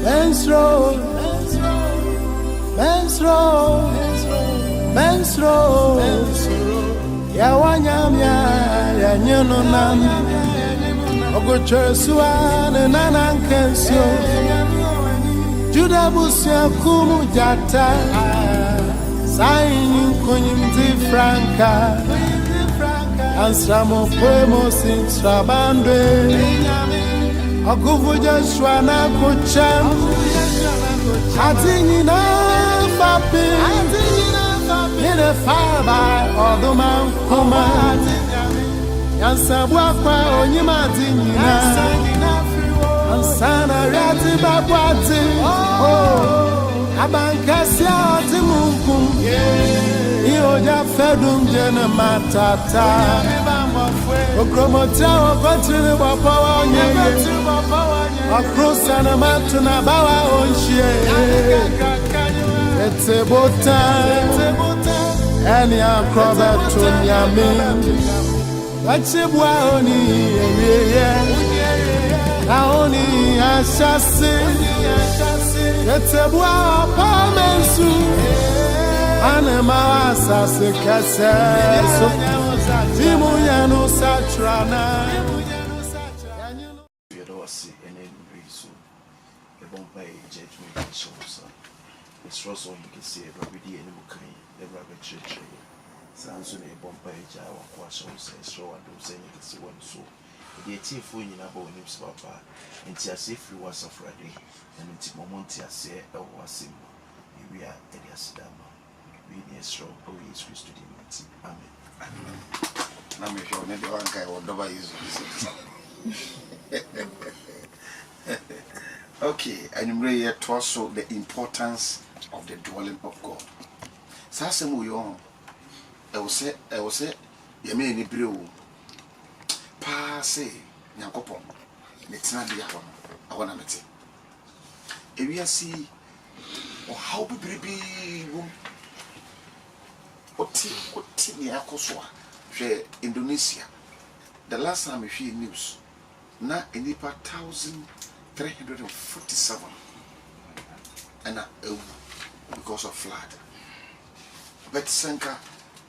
Mensro, Yawanyamya, Yanyanonam, Ogochesua, and Nanankensio, Judabusia Kumu Jata, Signing Kunyimti Franca, and Samo Poemos in Strabande, Oguvuja Shwana Kucham, Hatinina Papi. In a fire by all the man, command. Yansabwakwa onyimatinina. Ansana rati babwati. Oh, abankasia otimunkum. Ioja fedum jena matata. Okromota wakotini wapawa onye. Akrosa na matu na bawa onshie. It's about time. And ya crowd to Yami. What's a boy? Only I shall say. It's a boy, Palmensu. Anema Sassi Cassel. Timuyano Satrana. You don't see any reason. A Bombay judgment shows. It's also you can see every day in the book. Never have a church. Sounds in a Bombay jar or quash on says so and do say you can see one so. The chief wing in about him, papa, and just if you was of ready, and it's Momontia say, oh, was him. We are Elias Dama. We need a strong police to the Amen. I'm sure maybe one guy or double is. Okay, and I'm ready to also the importance of the dwelling of God. Sasemu yon, I will say, you may any brew. Passe, Yankopon, it's not the hour. I want to meet it. If we see, or how be what near Koswa, Indonesia. The last time we hear news, now in the 1,347 and because of flood. But Sanka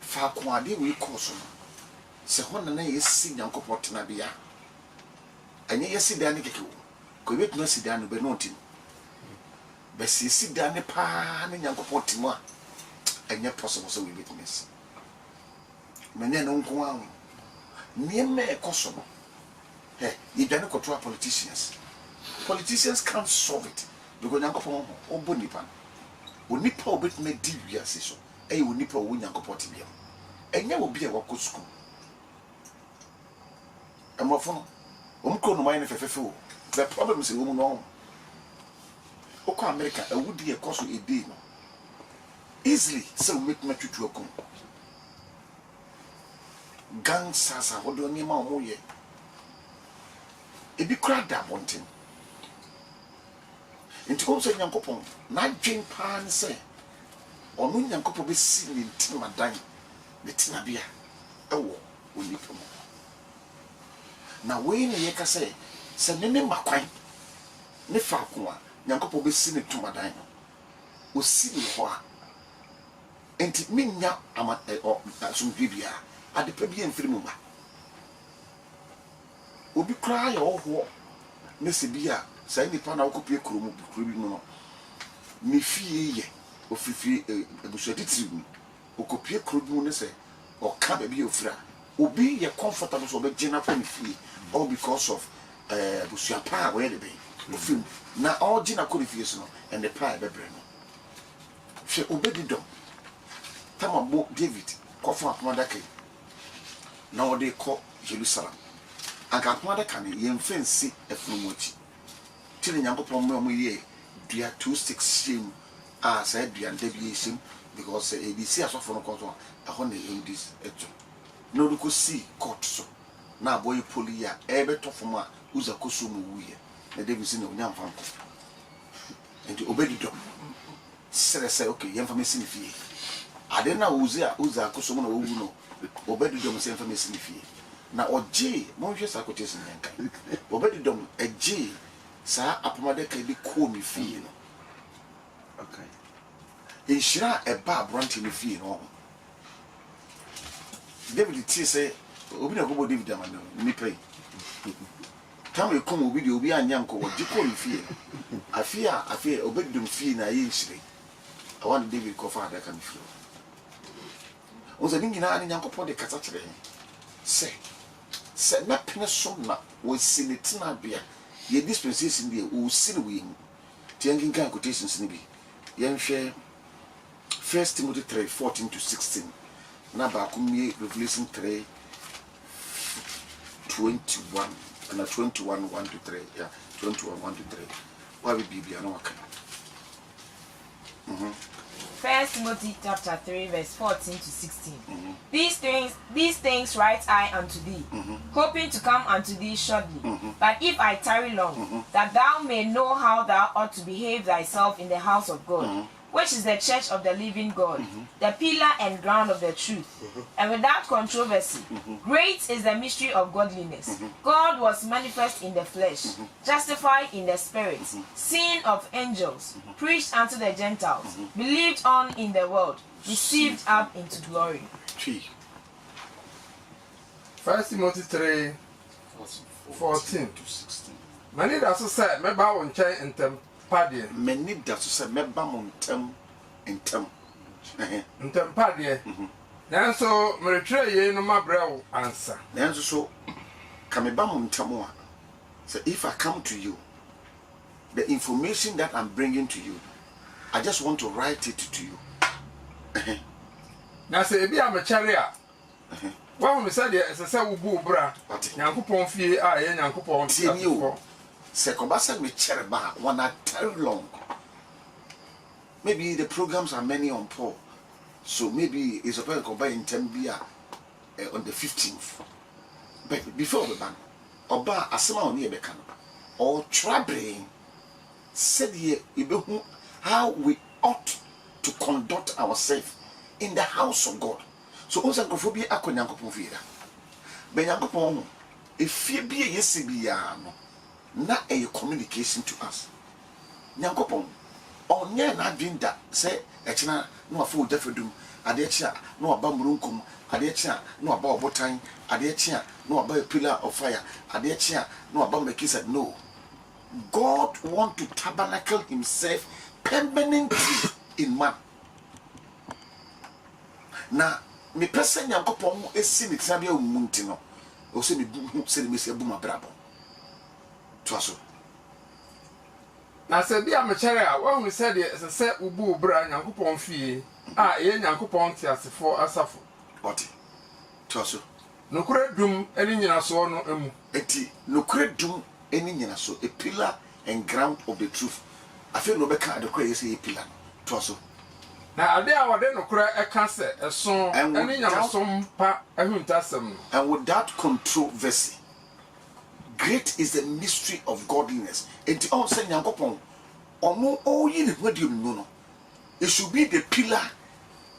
Fakwadi we cause se hona na yesi Nyankopɔn na bia anya yesi da ne keke ko betuna sida no be notin be si da ne pa ne Nyankopɔn timo a anya possible so we witness menya no nko an niema ekoso no you don't control politicians can't solve it because Nyankopɔn obonipa onipa obetuma di wiase so onipa wo Nyankopɔn tibia enya obi a wako school amofo no no mind fefefe the problem is woman no oko America awudi e koso e dey no easily say we make matwutu akum gang sasa wodo ni ma omoye ebi kra da bonten nti ko so Nyankopɔn na dwen pa ne say onu Nyankopɔn be si ni ntimadan ne tinabia ewo onipa mo na we ne ye ka say se ne makwan ne fa ko a Nyankopɔn be si ne tumadan no o si ni ho a enti minya ama asumdwebia ade pa bi emfiri mu ba obi kra ya oho ne se bia sai nipa na okopie kromu bi no mi fie ye ofifie ebusuadi tiri okopie kromu ne se o ka ba bi ofira obi ye comfortable so be gina for mi fie all because of busua pa we de be ofim na all gina ko fie so no and the pa be bre no hwe obedi dom tamabo David kofa amadake na ode ko Jerusalem aka amadaka ne yemfensi efunumochi tiri Nyankopɔn mo ye dua 26 shame a say dua ndebie shame because ABC asofo no konso aho na endis eto no ko see court so na boy polia ebeto fom a uza koso mu wuye na David si na onyamfa nko enti obedi dom say okay yemfa mesi ni fie ade na uza koso mu na owu no obedi dom say yemfa mesi ni fie na oje mo hwe sa quotation nyanka obedi dom eje sa apamade ka bi ko mi fie no Okay. enhyira eba abronte mi fie no David ti say obi na go David amano ni pay tam e kom obi de obi anya nko wo diko mi fie afia obedum fie na ye nhyire I want David ko fa da ka mi fie onza ningi na nyankopɔ de kasa kyerɛ sɛ na pene so na wo sinitina bia ye dispensation bia wo sini wo yin tiankin kan quotations ni bi yenhwɛ 1 Timothy 3:14 to 16 na ba ko mi Revelation 3:21 and 21:1 to 3 yeah 21:1 to 3 wa bi bibia na waka 1 Timothy chapter 3 verse 14 to 16. These things write I unto thee, hoping to come unto thee shortly. But if I tarry long, that thou may know how thou ought to behave thyself in the house of God, which is the church of the living God, the pillar and ground of the truth. And without controversy, great is the mystery of godliness. God was manifest in the flesh, justified in the spirit, seen of angels, preached unto the Gentiles, believed on in the world, received up into glory. 1 Timothy 3:14 to 16 Many that say me ba won chen ntem padie many that so say meba montem entem ntem padie nanso me retire ye no mabrɛw ansa nanso so kameba montem a say if I come to you the information that I'm bringing to you I just want to write it to you na se ebi a me kyere a wa hu se de se se wo bu bra nyankopɔn fie a ye nyankopɔn tienio se kobasa me kyere ba wanna tell long maybe the programs are many on Paul so maybe it's supposed to buy in Tembia on the 15th but before the ban oba asema oni ebeka no or traveling said ye ibehu how we ought to conduct ourselves in the house of God. So once akofobi akonyankopon fiera. Be nyankopon efie bia yesi bia no na a communication to us. Nyankopon onye na adwinda se ekina no afo dafedum ade ekia no aba murunkum ade ekia no aba obotan ade ekia no aba a pillar of fire ade ekia no aba mekisa no. God want to tabernacle himself permanently in man. Na me pese nyankopon esi ni tia omunti no o se me bu se me se bu mabrabo to aso na se bia me kyere a wa hu se de se ubu bra nyankopɔn fie a ye nyankopɔn tiasefo asafo oti to aso nokure dum eni nyina so no emu eti nokure dum eni nyina so a pillar and ground of the truth afi no be ka de kwa yesi a pillar to aso na ade a wode nokure eka se eso eni nyina so mpa ehuntasem and without controversy great is the mystery of godliness. And all say nyankopon omo oyi ne hwadi mu no it should be the pillar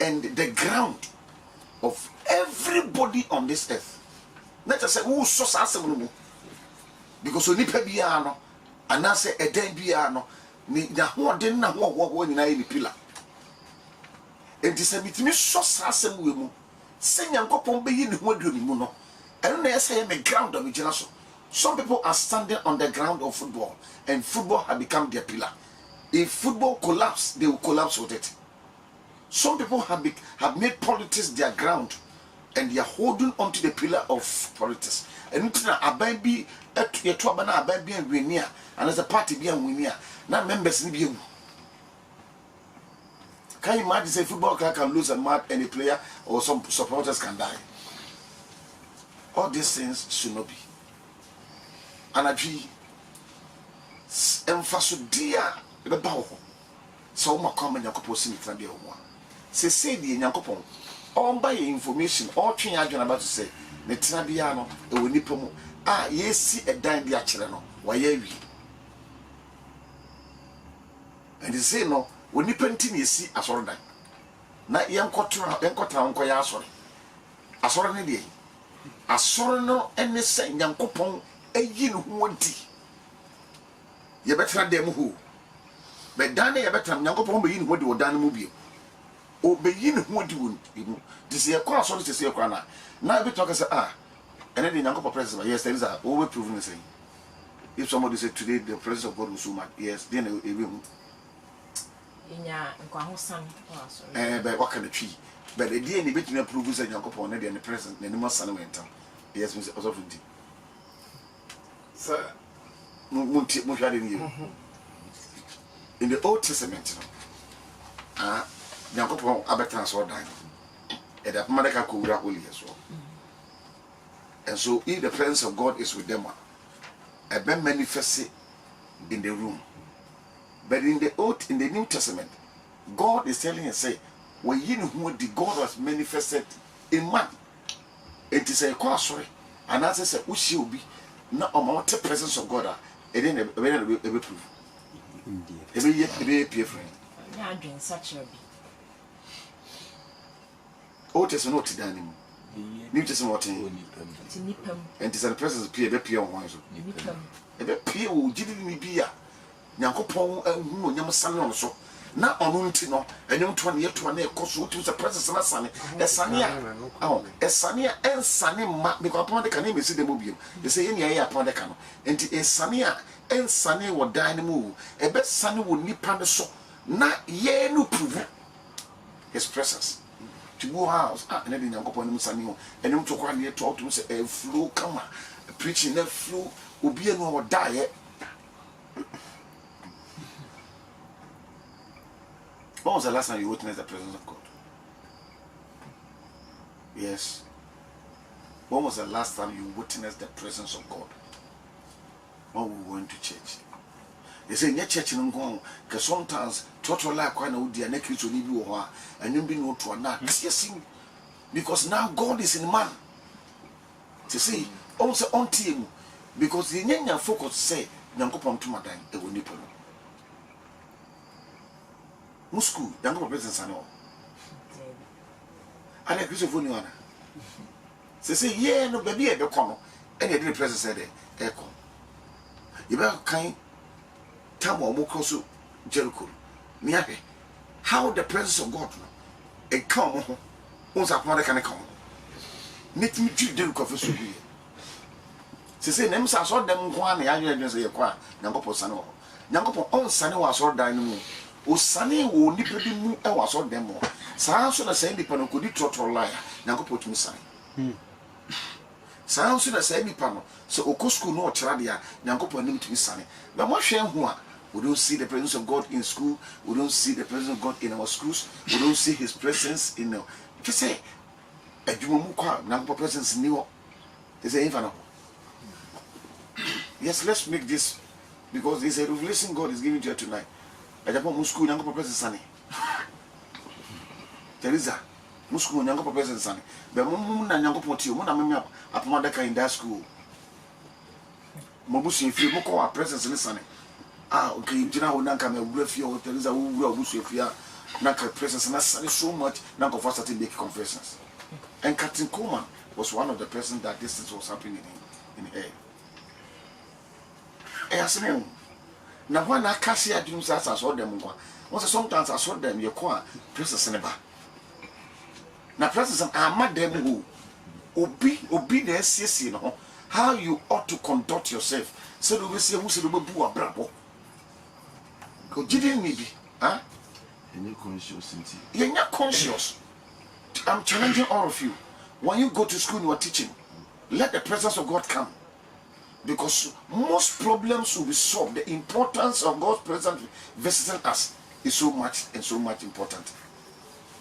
and the ground of everybody on this earth. Not just say who so asem no mu because onipa bia no ana say eden bia no ni na ho den na ho nyina ye ni pillar. And this mitimi so asem we mu say nyankopon be yi ne hwadi mu no eno na say me ground of gina so. Some people are standing on the ground of football and football has become their pillar. If football collapse, they will collapse with it. Some people have made politics their ground and they are holding onto the pillar of politics. And it's not a baby at your trouble, a baby and winner, and as a party be a winner, not members in you. Can you imagine say football can lose a match and a player or some supporters can die? All these things should not be. Anadwi emfaso dia be ba ho so ma kwa nyankopon sinitra bia ho se se die nyankopon on ba information all twen adwena ba to say ne tena bia no e woni pamu a yesi edan bia kire no wa ya wi and say no woni panti ne yesi asoro dan na yenkotro nko ya asoro ne die asoro no ene se nyankopon eyi no ho di ye betra dem ho be dan ye betra nyankopon be yin ho de odan mu bi o be yin ho de won this ye kwa so this ye kwa na be talk say and then nyankopon presence yes there is a over proven the same. If somebody said today the presence of God was so much, yes, then it will. But what kind of tree? But the day in the bit in approval said Yankopon and the present, and the most went. Yes, Mr. Osofudi. Sir, in the Old Testament, Yankopon Abatans or dying, and that Madaka could only as well. And so, if the presence of God is with them, a man manifested in the room. But in the New Testament, God is telling us, say, when you know who the God was manifested in man. It is a cause, sorry. And as I said, who she will be not amount the presence of God, and then a proof. Every year, a friend. Such a Old Testament to Daniel. New Testament and it is a presence of peer on one. A peer who didn't be a Yankopon and Yamasan also. Not on Untino, and young 20 years to an air cost to the presence of a sunny, a sunny, a sunny and sunny mark because upon the cannon see the movie. They say any air upon the cannon, and a sunny and sunny will die in the move. A best sunny will nip on the so. Not ye no prove his presence. To go house, and then Yankopon Sunny, and him to go near talk to say a flu, come preaching that flu will be no diet. When was the last time you witnessed the presence of God? Yes. When was the last time you witnessed the presence of God? When we went to church. They say, "Near church in Hong because sometimes total life quite no dear neck to leave you and you be no to not yes, because now God is in man." To see, almost on team because the Nyan focus say, "Yankopon to my time, it will nipple." Musku, Yankopon presence and all. And a piece of one. Say, "Yeah, no baby at the corner," and the presence said, "Echo." You better kind. Tamo Mokosu Jericho. Niape. How the presence of God a come once upon a can come. Let me treat Jericho for so here. Say, names I saw them one, I didn't say a qua, Nangopo Sano. Nangopo on Sunny was all dynamo. O Sunny will nip him, I was all them more. Sounds the same depend on could you total liar, Nangopo to me sign. Sounds the same panel. So Okosku no Tradia, Nangopo knew to me sunny. But what shame who we don't see the presence of God in school. We don't see the presence of God in our schools. We don't see His presence in our. Just say, a Jumuka, Nampa presence new. They say, infant. Yes, let's make this because there's a revelation God is giving to you tonight. A Japan Musku, Nampa presence sunny. Teresa, Musku, Nampa presence sunny. But Mumuna Nampa, Mona upon that in that school. Mobusi, if you look our presence in the sunny. Okay, you know, Nanka may brief you, there is a will if you are Nanka presence, and that's so much. Nanka for starting make confessions. And Captain Coleman was one of the persons that this was happening in the air. I asked him, now when I can't see dreams as I saw them, once sometimes I saw them, you call presence in the back. Now, presence, I'm mad them who obey the SCC, you know, how you ought to conduct yourself. So we say, who said, "Boo, bravo." Go, didn't maybe, huh? And you're conscious, You're not conscious. I'm challenging all of you. When you go to school, you are teaching. Let the presence of God come. Because most problems will be solved. The importance of God's presence visiting us is so much and so much important.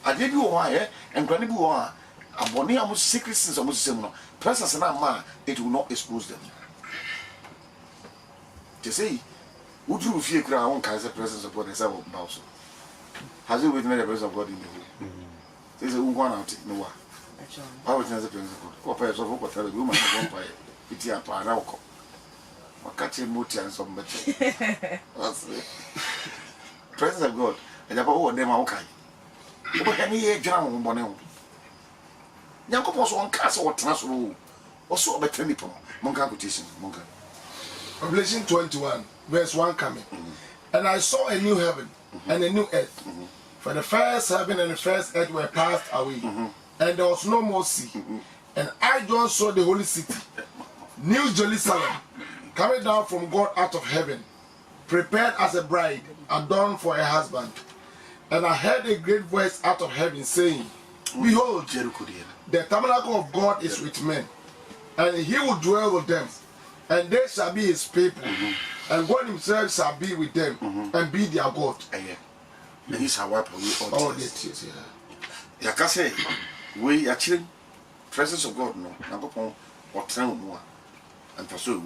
I did you why, and when you are, I'm one of the secret sins of Muslim. Presence and man, it will not expose them. To say, would you fear crown the presence of God and say, also? Has you witnessed the presence of God in you? There's a one out in the war. I witness the presence of God. What pairs of what the woman of vampire, pity and parauco. Or catch a motor and some better. Presence of God, and about them are okay. But any year, John Bonnet. Yanko was one castle or transfer, or so better nipple, Monka quotation, Monka. Revelation 21, verse 1 coming. And I saw a new heaven and a new earth. For the first heaven and the first earth were passed away, and there was no more sea. And I, John, saw the holy city, New Jerusalem, coming down from God out of heaven, prepared as a bride, adorned for a husband. And I heard a great voice out of heaven saying, Behold, the tabernacle of God is with men, and he will dwell with them, and they shall be his people, and God himself shall be with them, and be their God. And he shall wipe away all their tears. Yeah, can say, we are chilling, presence of God, no, Nagopon, or Town, and pursue.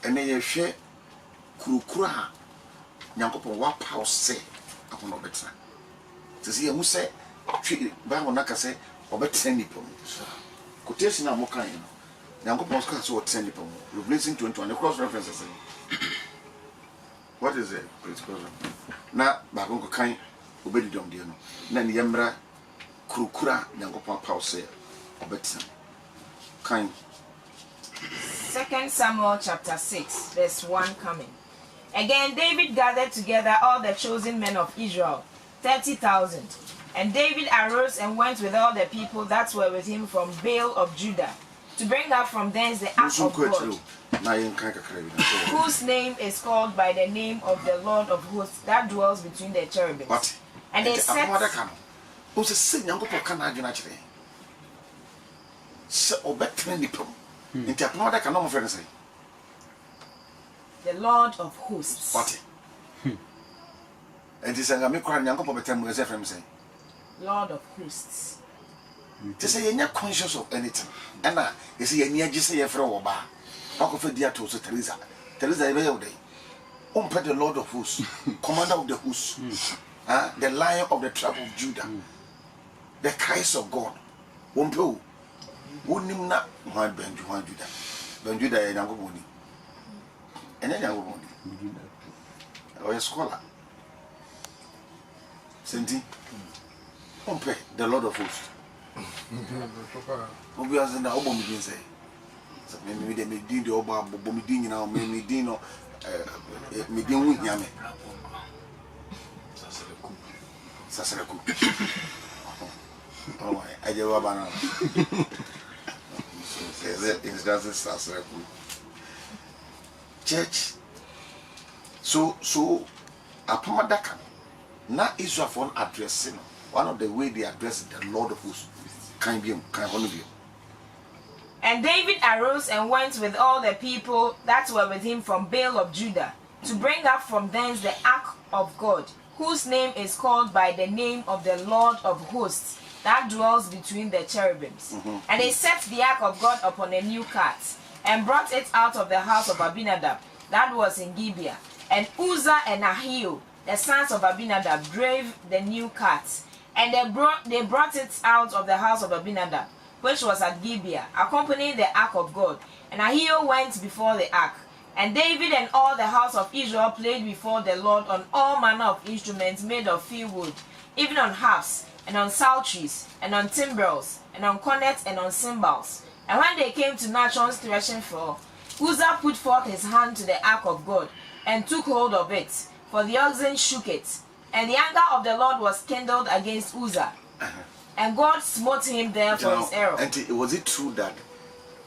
And they share Kurukura, Nagopon, what house say upon a better. To see who say, Bamonaka say, or better nipple. Quotation of Mokaino. Nangopon's castle or 10 nipple. Replacing 21 cross references. What is it? Na bagongo kan obedi dom de no na ne yemra kurukura nyankopon pause obetsa kan 2 Samuel chapter 6 verse 1 coming. Again David gathered together all the chosen men of Israel, 30,000. And David arose and went with all the people that were with him from Baal of Judah, to bring up from thence the ark of God, whose name is called by the name of the Lord of hosts that dwells between the cherubims. What? And they said, who's a sin Yankopo can I naturally? So better nipple. In Tapanada can no friend say, the Lord of hosts. What? And this is a micro Yankopo better as a friend say, Lord of hosts. To say you're not conscious of anything. And now, you see, you're just a friend or bar. How could you to Teresa? Teresa, every day. The Lord of hosts, commander of the hosts, the lion of the tribe of Judah, the Christ of God. Wompo, wouldn't not want Judah. Ben Judah, a young woman. And a young woman. Or a scholar. Senti, Wompe, the Lord of hosts. We are in the album, we say. Maybe they did the Oba, Bomidin now, maybe Dino, Medin with Yame. Sasaraku. Oh, I do a banana. It's just Sasaraku. Church. So, a Pamadaka. Not Israel for addressing one of the way they address the Lord of hosts. Can be, can one of you. And David arose and went with all the people that were with him from Baal of Judah, to bring up from thence the ark of God, whose name is called by the name of the Lord of hosts, that dwells between the cherubims. And they set the ark of God upon a new cart, and brought it out of the house of Abinadab, that was in Gibeah. And Uzzah and Ahio, the sons of Abinadab, drave the new cart, and they brought it out of the house of Abinadab, which was at Gibeah, accompanying the ark of God. And Ahio went before the ark. And David and all the house of Israel played before the Lord on all manner of instruments made of fir wood, even on harps, and on psalteries, and on timbrels, and on cornets, and on cymbals. And when they came to Nachon's threshing floor, Uzzah put forth his hand to the ark of God, and took hold of it, for the oxen shook it. And the anger of the Lord was kindled against Uzzah. And God smote him there for his error. And was it true that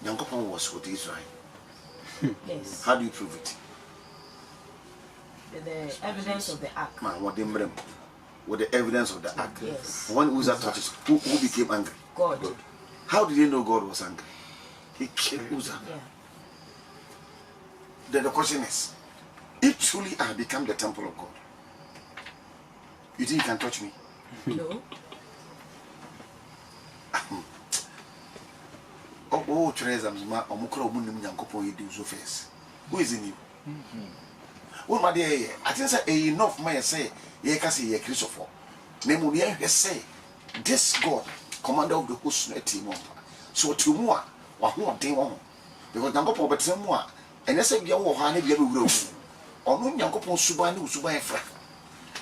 Yankopon was with Israel? Yes. How do you prove it? The evidence of the ark. Man, what they bring with the evidence of the ark. Yes. When Uzzah touches, who became angry? God. How did they know God was angry? He killed Uzzah. Yeah. Then the question is, if truly I become the temple of God, you think you can touch me? No. Oh, Teresa, Omukro Munim Yankopo, you do so face. Who is in you? Oh, my dear, I think that enough may say, ye can say, ye Christopher. Name me, say, this God, commander of the host, team. So to more, or who are demon. Because Yankopo, but some more, and I said, you will have a room. Or no Yankopo Subanu, Subai.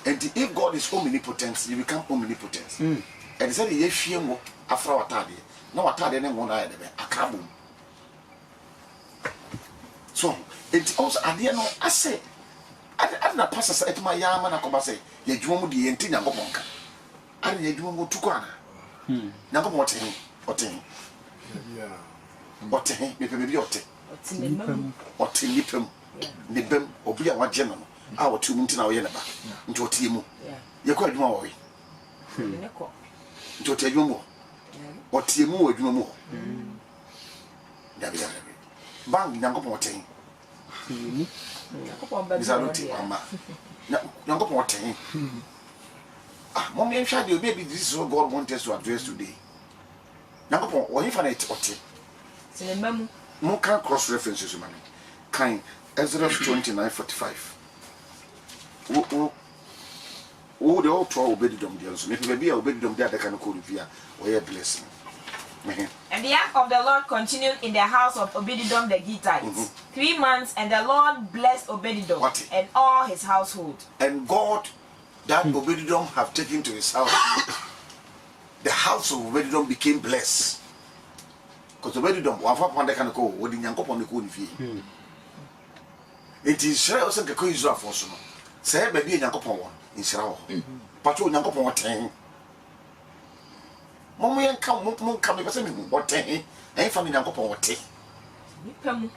And if God is omnipotent, you become omnipotent. And he said, ye fear more after our tardy. No, I told them one eye, a carbon. So, It also adeɛ no ase ade na pastor say etima ya ama na kɔba say ye dwuma mu de ye nti Nyankopɔn ka ade ye dwuma mu tukɔ ana Nyankopɔn ɔte me pe bi ɔte nipam ne bam obi a wagye no a ɔte mu nti na ɔyɛ ne ba nti ɔte mu ye kɔ adwuma wɔ nti ɔte adwuma mu ɔte mu wɔ adwuma mu dabi bang Nyankopɔn ɔte Nyankopɔn ɔte Mommy and Shadi, maybe this is what God wants us to address today. Nyankopɔn ɔyɛ fa na ɔte mo kan cross references man kan Exodus 29:45 wo de all to obedidom dia so me be bia obedidom dia de kan ko revia ɔyɛ blessing. And the act of the Lord continued in the house of Obededom the Gittite 3 months, and the Lord blessed Obededom and all his household. And God that Obededom have taken to his house, the house of Obededom became blessed. Because Obededom, wafa pande kan ko, wodi Nyankopɔn ne ko ni fie. It is Israel se ko Israel for so no. Say ba bi Nyankopɔn won, Israel. Patro Nyankopɔn woten. Momo yen ka mo ka me pese me woten. En fa me Nyankopɔn wote. Nipa mu.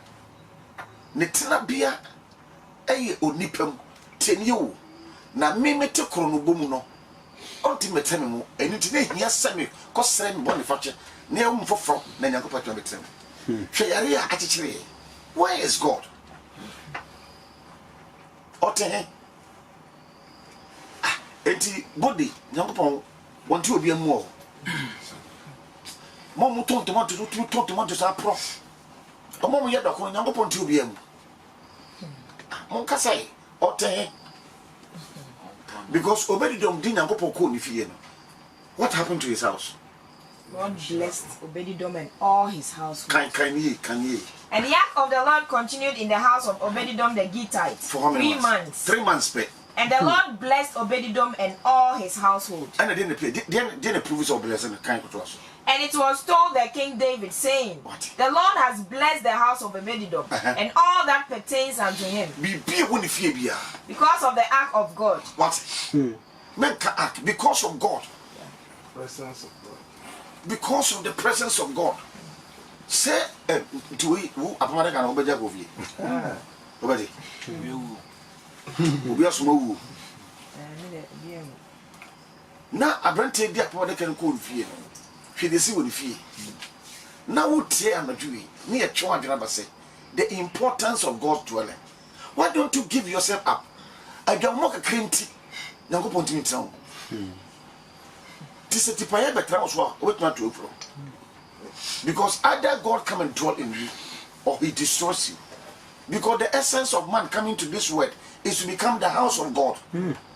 Ne tena bia eye onipa mu. Tenie o. Na me mete kro no bomu no. Onti meteme mu. Eni ti na hia same ko sere me bone fache. Na em foforo na Nyankopɔn twa meteme. Hwe yare a achichire. Where is God? Oten. Enti body Nyankopɔn wonti obi amu o. Mom ton tomato sa pro. Mom ye doko Nyankopɔn ti obi amu. Mon kasai oten. Because Obededom din Nyankopɔn ko ni fie no. What happened to his house? God blessed Obededom and all his household. Can ye? And the act of the Lord continued in the house of Obededom the Gittite For how many 3 months. 3 months pay. And the Lord blessed Obededom and all his household. And I didn't pay. Didn't prove of blessing kind of trust. And it was told the King David, saying, What? The Lord has blessed the house of Obededom and all that pertains unto him, because of the ark of God. What? Men can act because of God. Presence of God. Because of the presence of God. Say to we who apamada kan obeja go vie. Obedi. Obi asomo wu. Na abrante dia apamada kan ko vie. Hwe desi wo ni fie. Na wo tie amadwi na ye twa adwena ba say the importance of God's dwelling. Why don't you give yourself up? Adwamo ka krenti. Nyankopɔn timi tran. This is the prayer betra so what not to pro. Because either God come and dwell in you or he destroys you. Because the essence of man coming to this world is to become the house of God.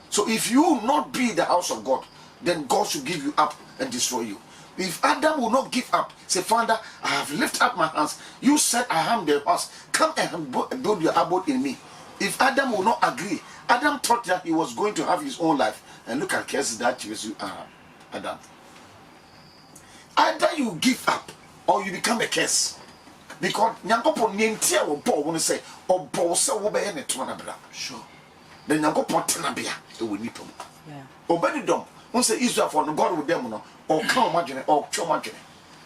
So if you will not be the house of God, then God should give you up and destroy you. If Adam will not give up, say, Father, I have lifted up my hands. You said I am the house. Come and build your abode in me. If Adam will not agree, Adam thought that he was going to have his own life. And look at curses that Jesus Adam. Either you give up or you become a curse. Because Nyankopɔn nyentia wo bo won say obo se wo be ye ne to na bra. Sure. The Nyankopɔn tenabia e wo nipa mu. Yeah. Obededom won say Israel for no God with them no or come imagine or twa imagine.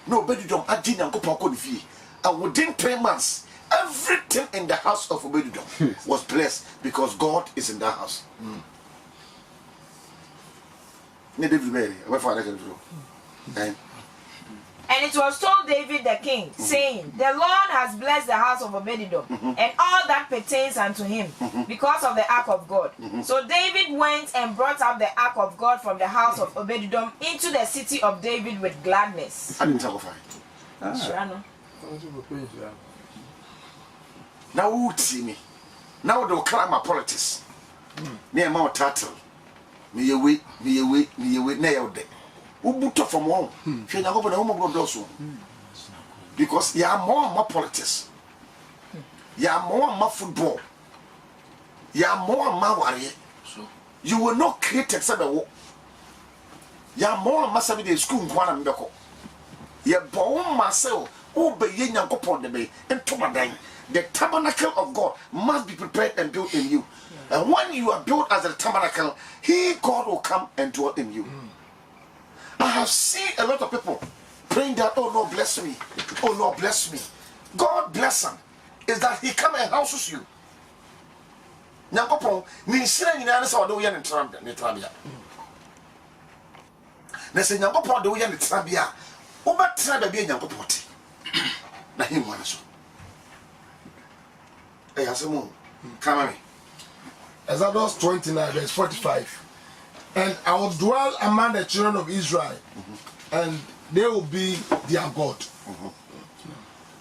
No Obededom adi Nyankopɔn ko ni fie. And within 3 months everything in the house of Obededom was blessed because God is in that house. Ne David Mary, we for that. And it was told David the king, saying, The Lord has blessed the house of Obededom and all that pertains unto him, because of the ark of God. So David went and brought up the ark of God from the house of Obededom into the city of David with gladness. I didn't talk about it. Now who see me? Now they'll climb my politics. Near my title. Me away, nailed it. Ubuto from home. She na go na home go so. Because you are more politics. You are more football. You are more warrior. You were not created sabe wo. You are more masabi de school nkwana mbeko. You born myself. Obey Nyankopon de be entomadan. the tabernacle of God must be prepared and built in you. And when you are built as a tabernacle, God will come and dwell in you. I have seen a lot of people praying that, oh Lord, bless me. Oh Lord, bless me. God bless him. Is that he come and houses you. Nyankopon, ni nsira nyina ne se wode wo ye ne trabia. Na se Nyankopon de wo ye ne trabia, wo ba tra da bia Nyankopon te. Na him wana so. Asemu, come on. Exodus 29 verse 45. And I will dwell among the children of Israel, and they will be their God.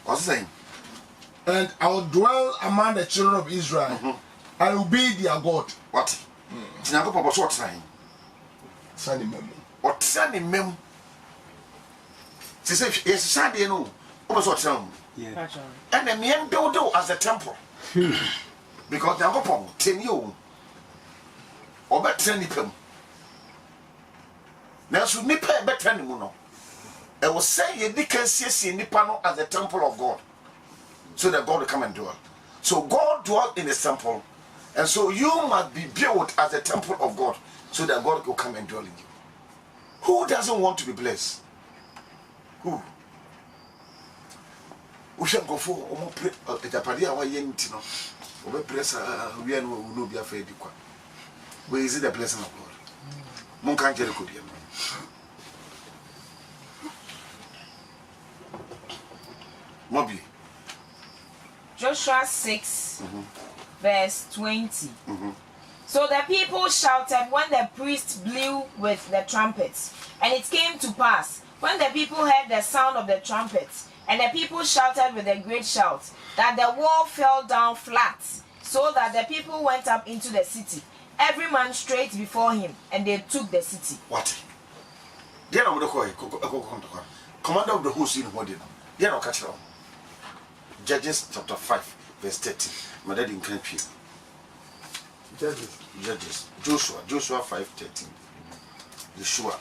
What's he saying? And I will dwell among the children of Israel, I will be their God. What? Nyankopon bo so what saying? Sani mem. What sani mem? She said, yes, Sunday no. What was what saying? Yeah. And the men build as a temple. Because Nyankopon ten you. Obetre nipem. Na so nipa betre ni mu no. E will say ye can see nipa no as the temple of God. So that God will come and dwell. So God dwells in his temple. And so you must be built as a temple of God. So that God will come and dwell in you. Who doesn't want to be blessed? Who? We shall go for the Japadia or Yentino. Over press we will be afraid. Where is it the blessing of God? Monkan Jericho. Mobi. Joshua 6, verse 20. So the people shouted when the priest blew with the trumpets. And it came to pass, when the people heard the sound of the trumpets, and the people shouted with a great shout, that the wall fell down flat, so that the people went up into the city, every man straight before him, and they took the city. What? They are not the commander of the host in what they are not catching on. Judges chapter 5, verse 30. My dad in country. Judges. Joshua 5:13. Yeshua.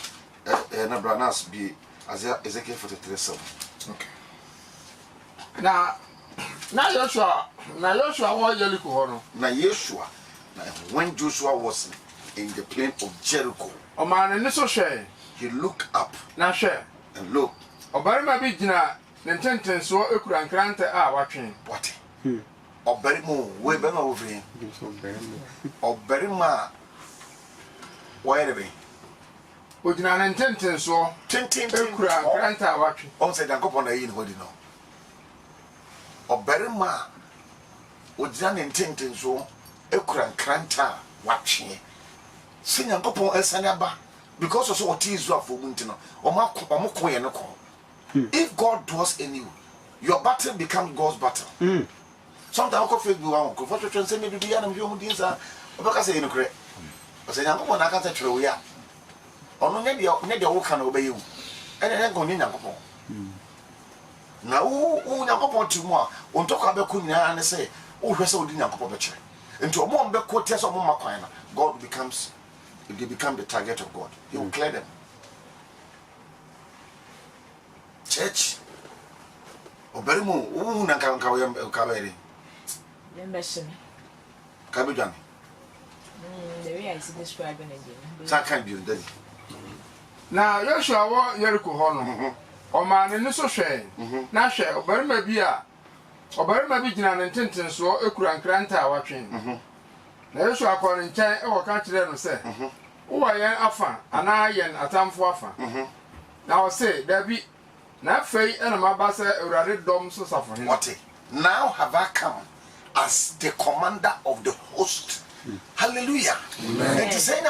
Nabranas be Ezekiel 43:7. Okay. Na Joshua was Jericho hono. Now Yeshua, when Joshua was in the plain of Jericho, O man ni so hwe. he looked up Na hwe. and looked. Obarima bi gina ne ntentenso ekura nkrante a watwen. What? Oberimo, we be na over here. Oberima, why be? O gina ne ntentenso ekura nkrante a watwen. On said Yankopon ayi no no. Oberima, o gina ne ntentenso ekura nkrante a watwen. Se Yankopon esane aba because of what Israel for muntino. Omako ye no ko. If God dwells in you, your battle becomes God's battle. Sometimes I feel you are going to say maybe the enemy of these are because I know. I say, I'm going to catch you. Yeah, or no, maybe you can obey you. And then go in Yanko. Now, who Yanko to more, on talk about Kunya and say, oh, we're so in Yanko Becher. And to a more quotes of Momakwana, God becomes, they become the target of God. He will clear them. Church. Oberimo, who Nanka Kawari. Membership. Kabujani. The way I see describing again. That can't be done. Na Joshua was Jericho hono. O man ni so hwe. Na hwe obarima bi gina ne ntentenso ekura nkranta a watwen. Na Joshua kọ ne nkyɛn e wɔ ka kyerɛ no sɛ, wo wa yɛn afa ana yɛn atamfo afa. Na o se David na afei ena maba sɛ Awurade dom so safo he. What? Now have I come as the commander of the host. Hallelujah. Amen. And to say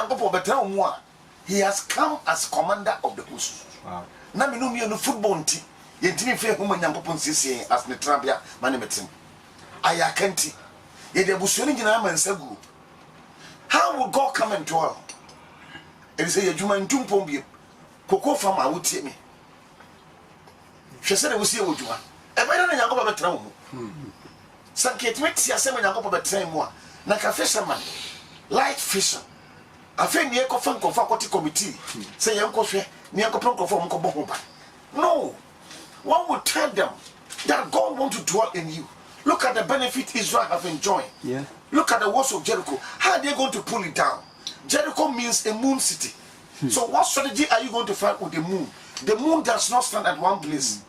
he has come as commander of the host. Wow. Na me no me no football nti. Yentini fe homa nyankopon sisi as netrabia manemetim. Aya kanti. Ye de busuani nyina mansagu. How will God come and dwell? It is a juma ntumpom bi. Koko fam a wotie me. Hwese de wosie wodjuma. E ba na nyankopon betra wo. Sanket meti asema nyankopon betra mu a. Na ka fisherman light fishing. Afen ye ko fan kofa kwoti committee. Say yanko hwe, ne yanko pon kofa mo ko bo ho ba. No. One will tell them that God wants to dwell in you. Look at the benefit Israel have enjoyed. Yeah. Look at the walls of Jericho. How are they going to pull it down? Jericho means a moon city. So what strategy are you going to fight with the moon? The moon does not stand at one place.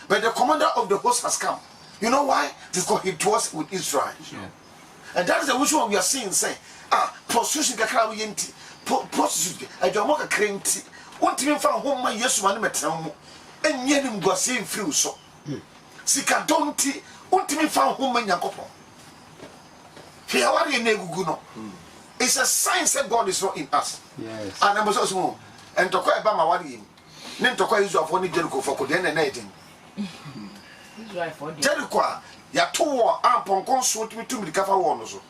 But the commander of the host has come. You know why? Because he dwells with Israel. Yeah. And that is the which one we are seeing say, prostitution kakra we yenti. Prostitution. I don't want a cranty. What do you find home my yes one metam? And yenim go see free so. Sika donti. What do you find home in Yakopo? It's a sign that God is not in us. Yes. And I was also and to quite about my wadi. Then to quite use of only Jericho for Koden and anything. Jericho, ya two war and Poncon suit me to me the cover one also.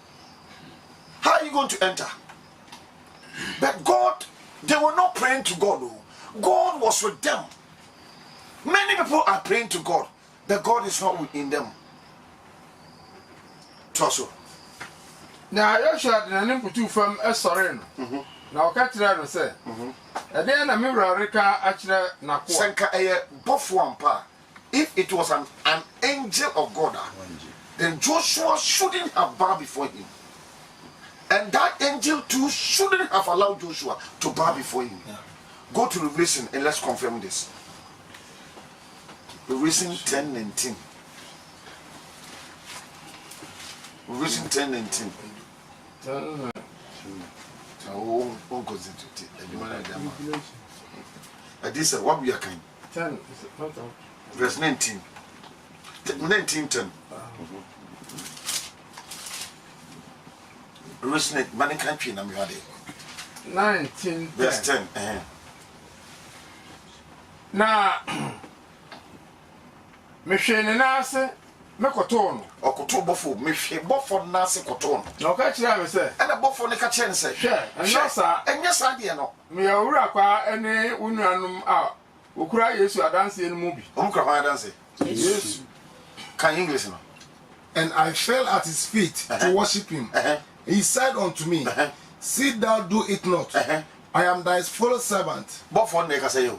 How are you going to enter? But God, they were not praying to God. God was with them. Many people are praying to God, but God is not within them. Tosso. Now, Joshua did an input from a sorry. Now, catch that and say, and then a mirror Rika actually Nakwa. Sanka a buff one pa. If it was an angel of God, then Joshua shouldn't have bowed before him. And that angel too shouldn't have allowed Joshua to bow before him. Yeah. Go to Revelation and let's confirm this. Revelation 10:19. Revelation 10:19. This is what we are kind. 10. Verse 19. 19:10. Revelation many country na me hade. 19. Verse 10. Na me hwene na ase me koto no. Okoto bofo me hwe bofo na ase koto no. Na o ka kire am say. And bofo ne ka kire ne say. Hwe, enya sa de no. Me awura kwa ene unuanum a okura Yesu adanse enu mu bi. Omukra adanse. Yes. Can English no? And I fell at his feet to worship him. He said unto me, sit thou do it not. I am thy fellow servant. Bofo ne ka say yo.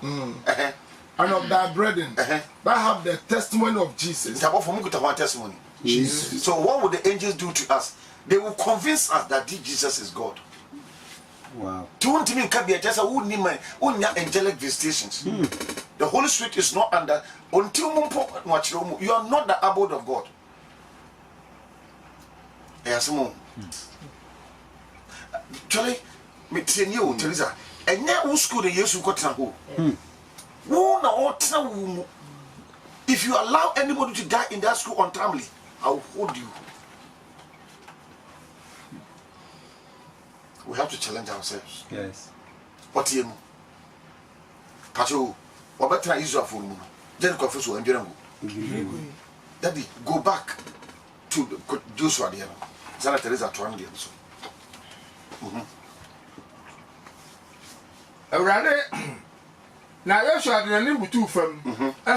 And of thy brethren that have the testimony of Jesus. Testimony. Jesus. So what would the angels do to us? They will convince us that Jesus is God. Wow. To me, angelic visitations. The Holy Spirit is not under until you are not the abode of God. Yes, Charlie, me tell you, Teresa, and now who school the years who got to if you allow anybody to die in that school untimely, I will hold you. We have to challenge ourselves. Yes. What you Pacho, or better Israel for you. Then confess and Daddy, go back to Joshua. Zara Teresa trying the so. Na Joshua de ne butu fam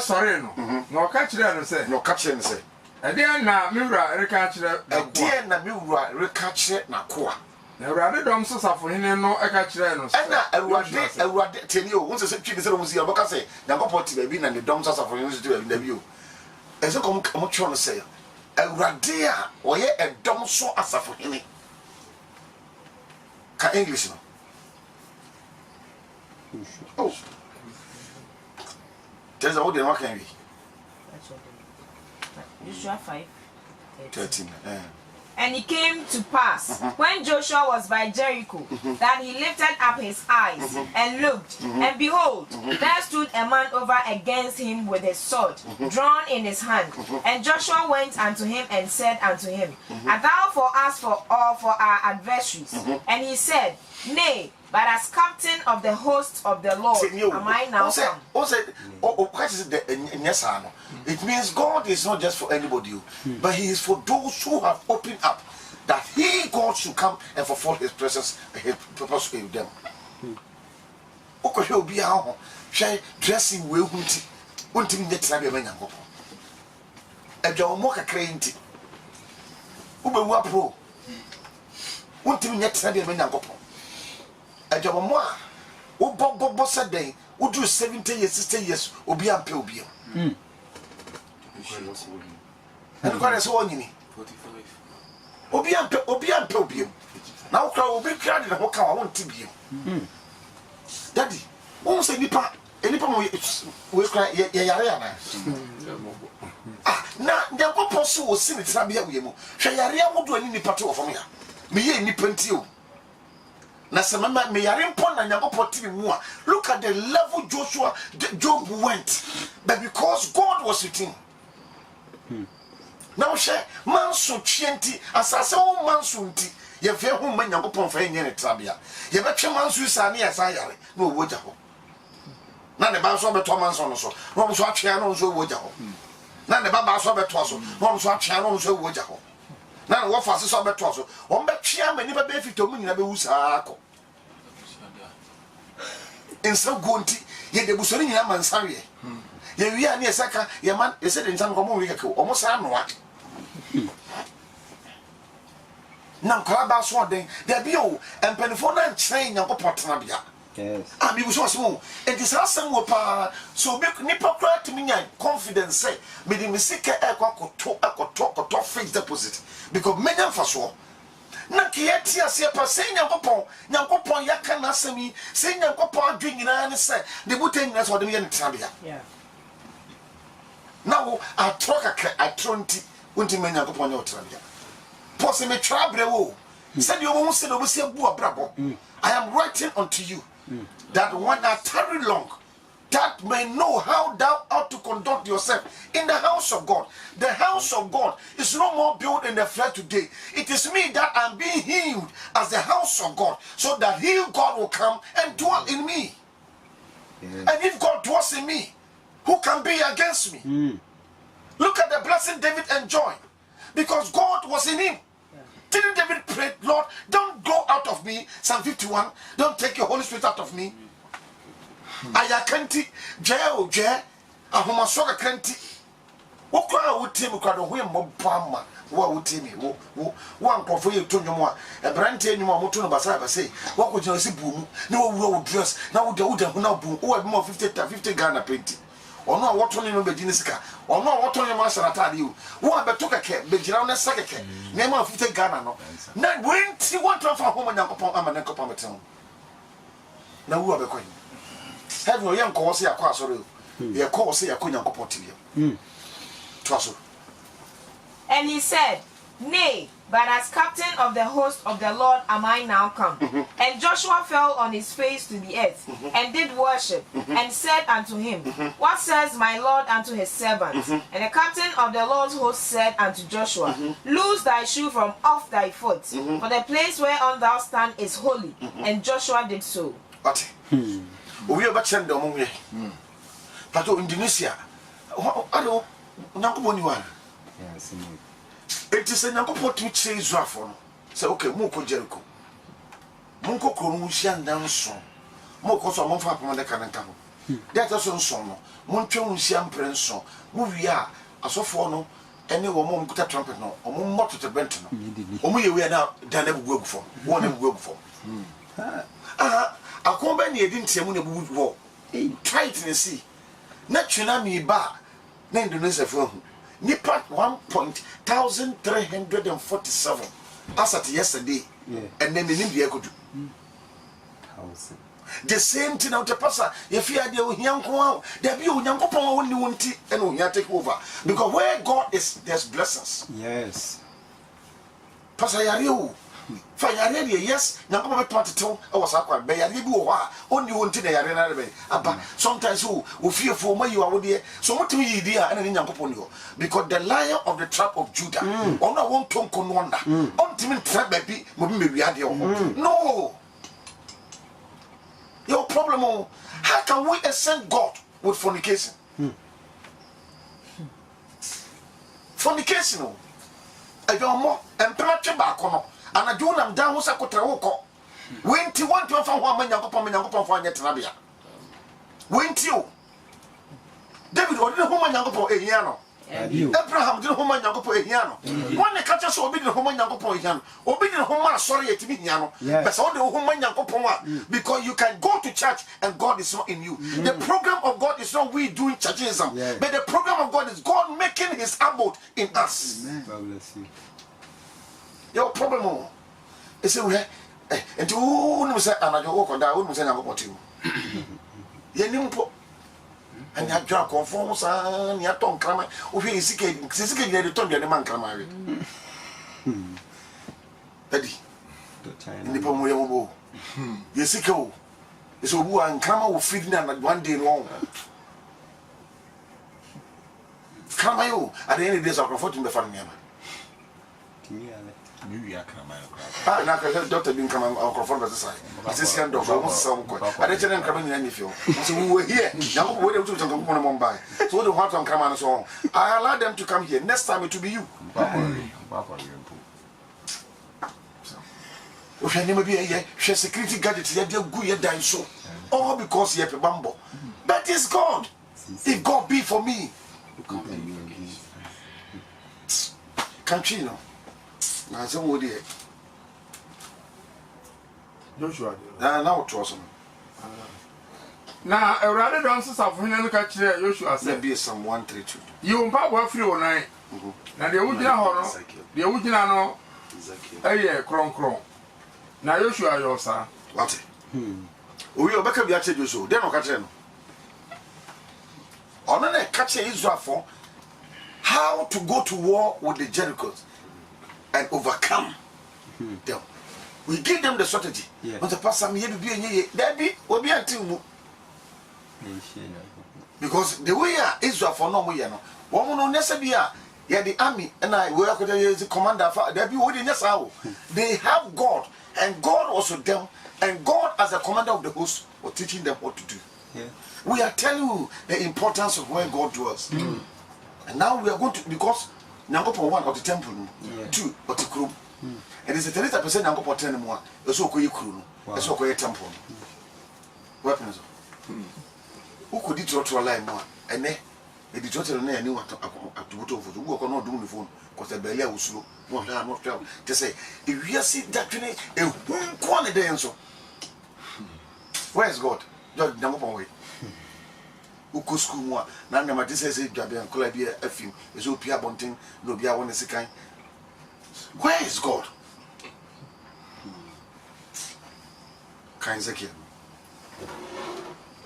sorry no na o ka kire no say no ka kire no say e dey na miwura reka kire e dey na miwura reka kire na koa na awurade dom so safo hene no e ka kire no say na awurade teni o won se twi se no musi aboka say Nyankopon ti ba bi na ne dom so safo hene so ti ba bi o e se kom mo tro no say awurade a o ye e dom so asafo hene ka English no oh there's a word what can be Joshua 5:13. And it came to pass when Joshua was by Jericho that he lifted up his eyes and looked, and behold, there stood a man over against him with a sword drawn in his hand. And Joshua went unto him and said unto him, art thou for us or for our adversaries? And he said, Nay, but as captain of the hosts of the Lord am I now come. It means God is not just for anybody, but He is for those who have opened up that He, God, should come and fulfill His presence and His purpose with them. Dressing well, wanting the Trabian Yanko. A Jamoka crazy. Uber pro. Wanting yet Trabian Yanko. A Jamoa. O Bob said they would do 70 years, 60 years, or be a pilbium. And quite so on you. 45. Obiam. Now, obi crowd in a hoka, I want to be you. Daddy, won't say nipa, and nipa will cry, Yariana. Now, there were possible was seen it Sabia Wimu. Shayaria would do any patrol from here. Me, any pentio. Nasamama, me are impon and Yapoti more. Look at the level Job went, but because God was with him. Now, share man so chienti, as I saw man sunti. Ye fe hu man Yakopon for any trabia. Ye bet man Susani as I are no wojaho. None about so better man so so. One so channel so wojaho. None about so better so. One so channel so wojaho. None what fast so better so. One bet chiam and never be fit to me never usako. In so gunti, ye de busoni na man sawe. Ye wi ani esaka ye man ye said in some come we go almost anwa. Now, Crabas one day, there be oh, and Penifona train your potnabia. Yes. I mean, was small, and this has some whoop, so big nipocrat to me, confidence say, meaning me sick a talk fixed deposit, because many of us were. Nakiatia see a passing Yankopon, Yakana semi, saying Yankopon drinking and say, the booting us what the young Tabia. Yeah. Now, I talk a 20 winter men Yankopon your Tabia. Possibly trouble. Said you won't say brabo. I am writing unto you that when I tarry long, that may know how thou ought to conduct yourself in the house of God. The house of God is no more built in the flesh today. It is me that am being healed as the house of God, so that he, God, will come and dwell in me. And if God dwells in me, who can be against me? Look at the blessing David enjoyed, because God was in him. Didn't David pray, Lord, don't go out of me, Psalm 51, don't take your Holy Spirit out of me. Ayakanti, jail, ahomasoga kanti. Wokwa wutimi kwa dohwe mbopama, wa wutimi, wa nkofo ye tonyo mo a brante enyuma moto no basa basa, wako jina si bumu, na wo dress, na wo da hu na bumu, wo be mo 50 Ghana penti. Ono a woto ne no be gine sika, ono a woto ne ma sanata de wo abeto keke, be gira na sakeke, na ma 50 Ghana no. Na wenti want to fa homa Nyankopon ama Nyankopon metem. Na wo abekwan. Have no young cause ya kwa soro. Ye cause ya ko Nyankopon tibia. Twaso. And he said, Nay, but as captain of the host of the Lord am I now come. And Joshua fell on his face to the earth, and did worship, and said unto him, What says my Lord unto his servant? And the captain of the Lord's host said unto Joshua, Loose thy shoe from off thy foot, for the place whereon thou stand is holy. And Joshua did so. What? We are back in the moment. Pato Indonesia. I don't Nyankopon you are. Yes. It is a Nyankopon to say Israel for. Say okay, Moko Jericho. Monko Kronusian dance. Moko so mon fa pon de kananka ho. That is so son no. Montwe unsiam prenso. Mu wia asofo no ene wo mo mkuta trumpet no. Omo moto te bent no. Omo ye we na dan na bugu agufo. Wo na bugu agufo. Akomba ni edi ntemu na bugu wo. Tight na see. Na twena mi ba na Indonesia fo nipa 1,347 as at yesterday, and then the India could do the same thing out the passer. If you are the young one, there be young couple only one tea and we take over because where God is, there's blessings. Yes, Pastor Yario. Fire yes, now come back to tell I was aqua, bay, I give you only one thing. Sometimes who fear for me you are there. So what do you dear and in Yampon because the lion of the tribe of Judah, on a one tongue con wonder, on Timon trap baby, maybe I no. Your problem, how can we ascend God with fornication? Fornication, I don't more and plenty back on. And I do them down with a cotroko. Went you want to find one man, Yankopon for Yetanabia? Went you? David, what did the woman Yankopo a yano? Abraham didn't home Yankopo Hiano. One the catcher so obedient home Yankopo Hiano. Obedient home, sorry, to me Hiano. But all the home Yankopo because you can go to church and God is not in you. The program of God is not we doing churchism, but the program of God is God making his abode in us. Your problem is and who say, and I walk on that, who say, I'm about you. Yenimpo. And you are conform, son, you are Tom Crammer, who is seeking the Tom Yaman Crammer. Daddy, in the Pomo, you seek who is a woo and Crammer will feed them at one day long. Crammer, at the end of this, I'll comfort him the family. Ah, now Doctor didn't come out from the side. This kind of some I didn't come in any field. So we were here. Now we're to come on Mumbai. So the heart on come and so on. I allowed them to come here. Next time it will be you. If you never be a year, she security gadgets, you're good, you're so. All because you're a bumble. But it's God. If God be for me, can't you know? Now, somebody. Joshua. Now, it was Now, a rather dances of Helen Catcher, Joshua said, be some 132. You won't pop one free all night. Now, the original horror, the original, a year, cron. Now, Joshua, your son. What? We are back up your church, so then, catch him. On a catch Israel for how to go to war with the Jerichos and overcome them. We give them the strategy. But the pastor may be Debbie will be until because the way Israel for no way, no one will necessarily be the army and I work with the commander for Debbie. They have God and God also them, and God as a commander of the host was teaching them what to do. We are telling you the importance of where God dwells. And now we are going to, because Nangopo 1 of the temple, 2 of the crew. And it's a 30% Nangopo 10 more, it's okay crew, it's okay temple. Weapons. Who could it to a line more? And then, the total name knew what to go over the work or not doing the phone, because the belly was slow, not travel. To say, if you see that a quantity and so. Where's God? Judge Nangopo way. Uko school more. Now, my says, Jabian Colabia, a film, is Opia Bonting, no Bia one is a kind. Where is God?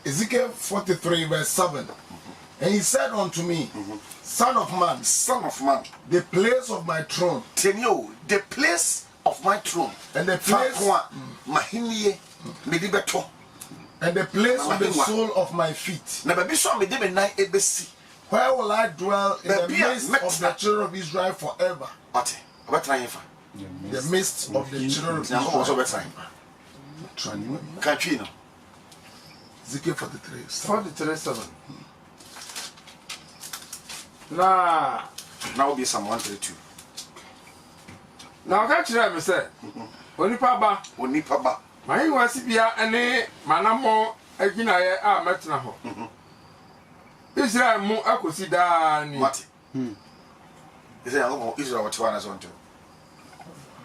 Ezekiel 43, verse 7. And he said unto me, Son of man, the place of my throne. Tell you, the place of my throne. And the place Mahinie, Medibeto. And the place of the sole of my feet. Where will I dwell in the midst of the children of Israel forever? The midst of the children of Israel. Ezekiel 43:7. Now be some 132. Now catch them, sir. Onipaba. My wasibia ane manamo agina ye a metna ho. Israel mu akosi da ni. What? Israel what one as on to.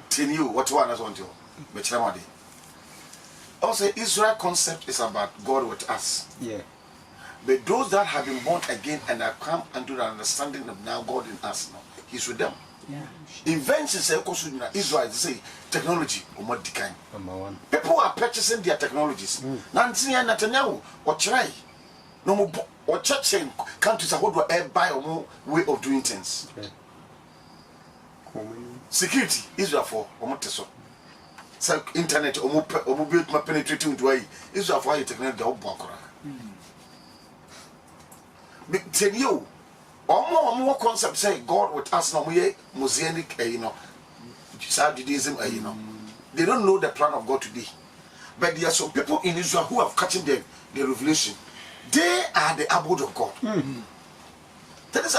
Tell you what one as on to. Betramade. Also, Israel concept is about God with us. Yeah. But those that have been born again and have come into the understanding of now God in us now, He's with them. Yeah. Inventions Israel say technology or more decline. People are purchasing their technologies. Nancy and Netanyahu or try no more or churching countries are what will buy or more way of doing things. Security Israel for Omoteso. So internet or mobile penetrating into way Israel for technology or Bokora. But tell you more concept say God with us now we Mosaic Judaism they don't know the plan of God today. But there are some people in Israel who have catching the revelation. They are the abode of God. That is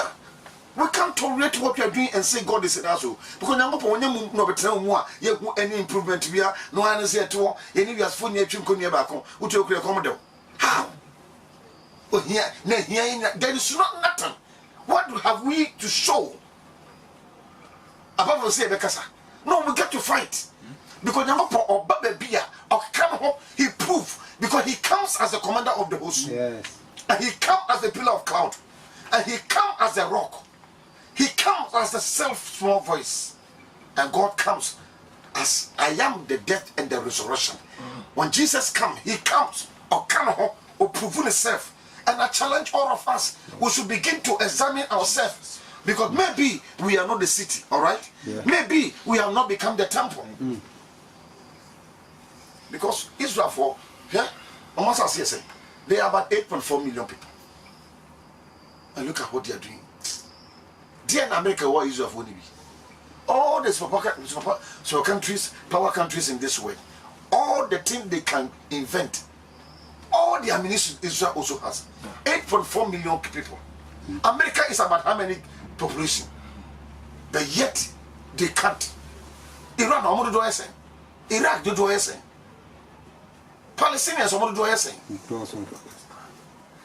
we can't tolerate what we are doing and say God is in us. Because no any improvement we are no one is here to any we are phone near back home. How? There is not nothing. What have we to show? Apart from say Bekasa. No, we get to fight. Because or Babia or come he proved because he comes as the commander of the host. Yes. And he comes as a pillar of cloud. And he comes as a rock. He comes as a small voice. And God comes as I am the death and the resurrection. When Jesus comes, he comes or come or prove himself. And I challenge all of us, we should begin to examine ourselves. Because maybe we are not the city, all right? Yeah. Maybe we have not become the temple. Because Israel, for almost as say, they are about 8.4 million people. And look at what they are doing. Dear in America, what Israel for? All the super countries, power countries in this world, all the things they can invent, all the ammunition Israel also has. 8.4 million people. America is about how many population? But yet they can't. Iran, how much do I say? Iraq, do I say? Palestinians, how much do I say?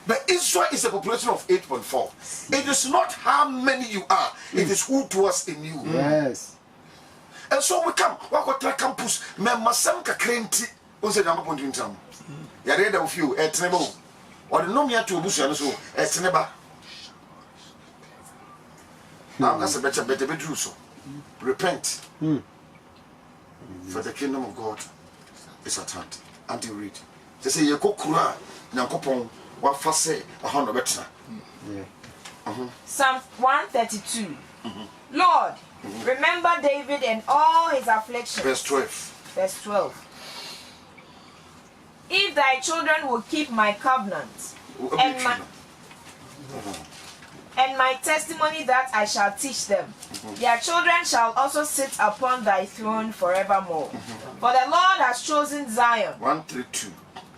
But Israel is a population of 8.4. It is not how many you are, it is who dwells in you. Yes. And so we come, Wakota campus, Masam Kakrenti, who's a number point in town. You read of you, at Nebo, or the Nomia to Bush, and so, at Neba. Now that's a better do so. Repent. For the kingdom of God is at hand. Until read. They say, you go Kura, Nankopon, what first say, a hundred better. Psalm 132. Lord, remember David and all his afflictions. Verse 12. Verse 12. If thy children will keep my covenant and my testimony that I shall teach them, their children shall also sit upon thy throne forevermore. For the Lord has chosen Zion. 132.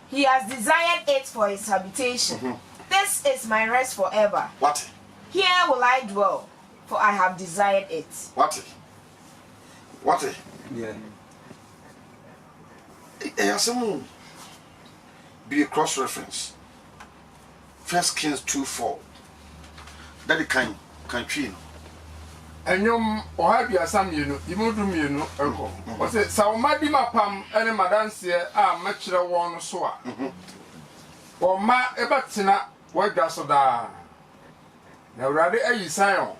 He has desired it for his habitation. This is my rest forever. What? Here will I dwell, for I have desired it. What? Yeah. Be a cross reference. 1 Kings 2:4. That the kind tree. Enyom ohabiasa mienu imudu mienu eko o se sawmadi mapam ene madanse a machire won so a o ma ebetina wadwa so da na urade ayi Zion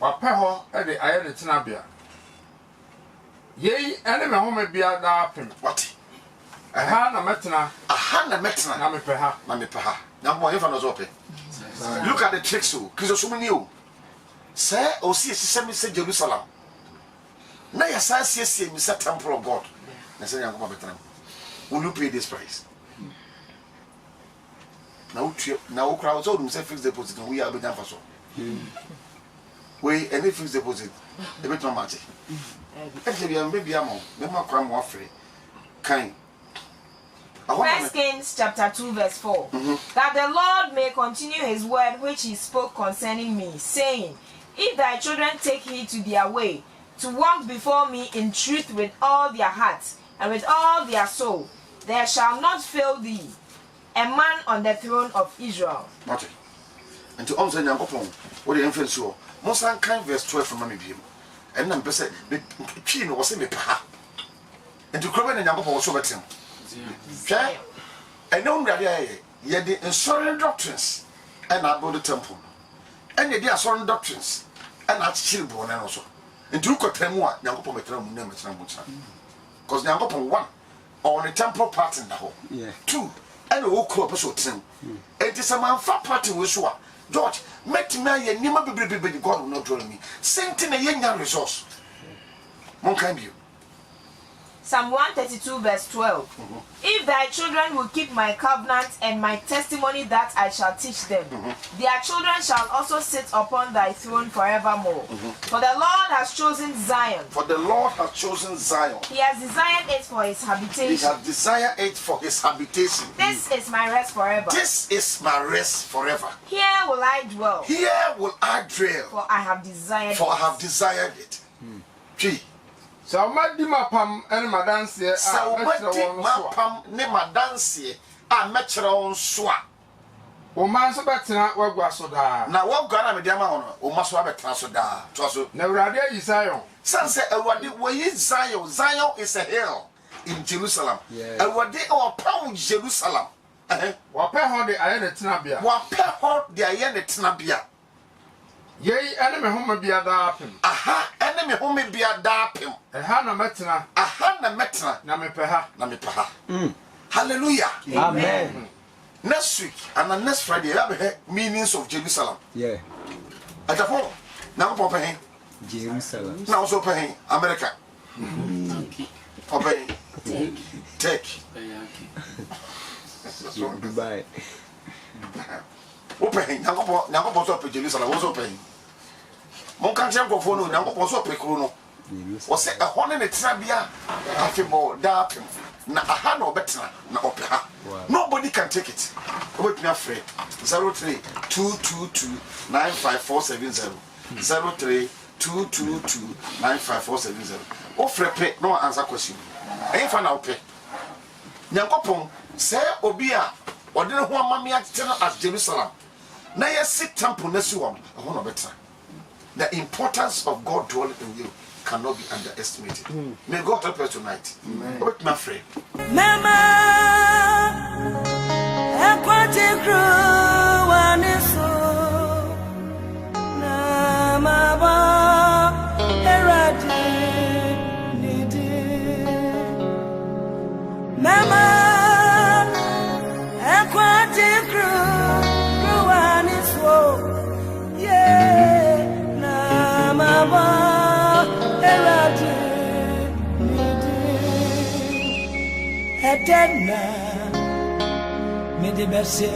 wapɛ hɔ de ayɛ ne tenabea yei ene me home bia da apem What? aha na metena na mepɛ ha na mo hefa no so ope. Look at the tricks so kizo so many o. Say o see say Jerusalem. Na ya say me say temple of God. Na say yanko betra. Will you pay this price? Na o crowd so say fixed deposit we are be done for so. We any fixed deposit e be too much. Maybe am me ma kwa mo afre kind. 1 Kings chapter 2 verse 4. That the Lord may continue his word which he spoke concerning me, saying, if thy children take heed to their way, to walk before me in truth with all their hearts and with all their soul, there shall not fail thee a man on the throne of Israel. What? And to answer Yankopon, what the influence you Mosan kind verse 12 from Mammy Beam. And then person the Pin was in the paha. And to Croban and Yankopon was over him. I know that yet the insurance doctrines and about the temple. And the insurance doctrines and at children also. And to look at them one, Yankopon Metram, because Yankopon one on a temple part in the hole. Two, and a whole crop of team. It is a man fat party with Swa. George, met me and never be God will not draw me. Same thing a young resource. One kind you. Psalm 132 verse 12. If thy children will keep my covenant and my testimony that I shall teach them, their children shall also sit upon thy throne forevermore. For the Lord has chosen Zion. For the Lord has chosen Zion. He has desired it for his habitation. He has desired it for his habitation. This is my rest forever. This is my rest forever. Here will I dwell. Here will I dwell. For I have desired For it. I have desired it. Three. Sawmadi mapam ene madanse a machire won so mapam ne madanse a machire won so a O man so betena wagwa so da. Na wagwa na me dia ma hono. O maso abetena so da. To so. Na urade yi Zion. Sanse awade we Zion. Zion is a hill in Jerusalem. Awade our pound Jerusalem. Wape ho de aye ne tenabia. Wape ho de aye ne tenabia. Yei ene me home bia da apem. Aha, ene me home bia da apem. Eha na metena. Aha na metena. Na me peha. Na me peha. Hallelujah. Amen. Next week and next Friday, I have meanings of Jerusalem. Yeah. At the point, now I'm paying Jerusalem. Now also paying America. Paying take. Dubai. Open. Now I'm paying Jerusalem. Also paying. Mon country go for no. Now I'm also paying Kuno. Was it a honey in the Trabia? I feel more dark. Na aha no betra na opeha. Nobody can take it. Wait me afraid. 03-222-95470. 03-222-95470. Ofre pe no answer question. Enfa na ope. Nyankopon say obi a ode ne ho amame atena at Jerusalem. Na yes temple na si won. Ho no betra. The importance of God dwelling in you cannot be underestimated. May God help us tonight. Wait, my friend. Mama, Eternal, me de mercy,